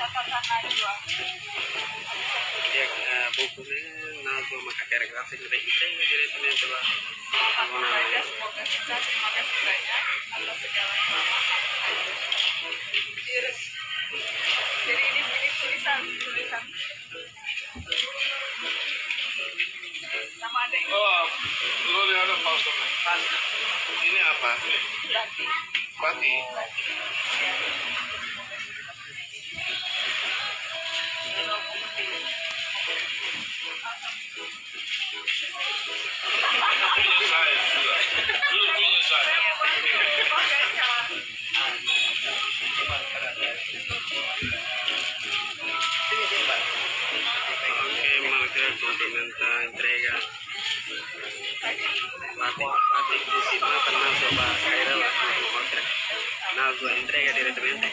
Kakak Najwa. Dia bukunya Najwa maka kira-kira sih lebih itu ya diretamente lah. Aku baca, semoga sukses. Terima kasih banyak atas segala Iris. Jadi ini tulisan. Nama adek. Oh, lu lihat Fausto. Ini apa? Bati. Pati. Punya saya juga. Dulu punya saya. Oke, marca complementa entrega. Pati di mata Najwa Kaira lah Najwa entrega diretamente.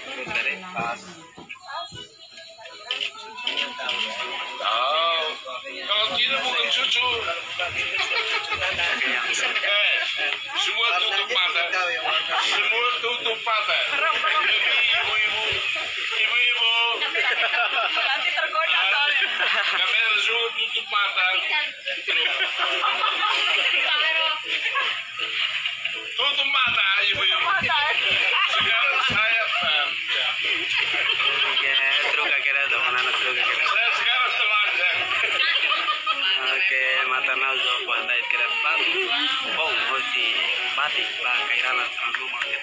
Oh, kalau tidak bukan cucu. Semua tutup mata. Semua tutup mata. Ibu-ibu. Nanti tergoda soalnya. Kamera semua tutup mata. Tutup mata, ibu-ibu. Sekarang saya Truca que era do banana truca que era. saya sekarang telanjang. Oke, mata Najwa kuanda kira plat. Bom hosi Pati la Kaira la kamu market.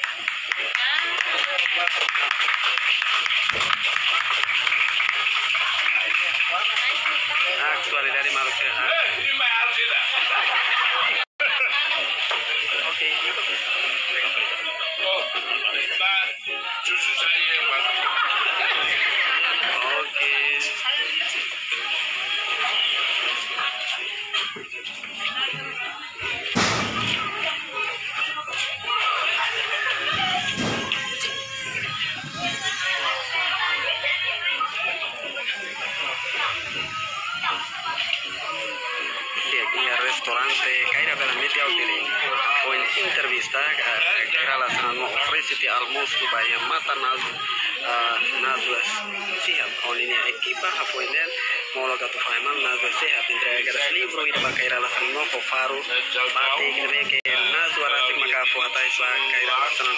Aktualidade marca. Ini mahal tidak? Oke. Oh, nah, cucu saya yang pasti. Oke. Di aquí al restaurante Kaira veramente utile o en entrevista Kaira la sana ofrece ti almoço bahia mata Najwa sihat on ini equipa apoian molo gato faiman Najwa sehat entrega das livro ida Kaira la sana no faro bate que Najwa ratik maka foata isa Kaira la sana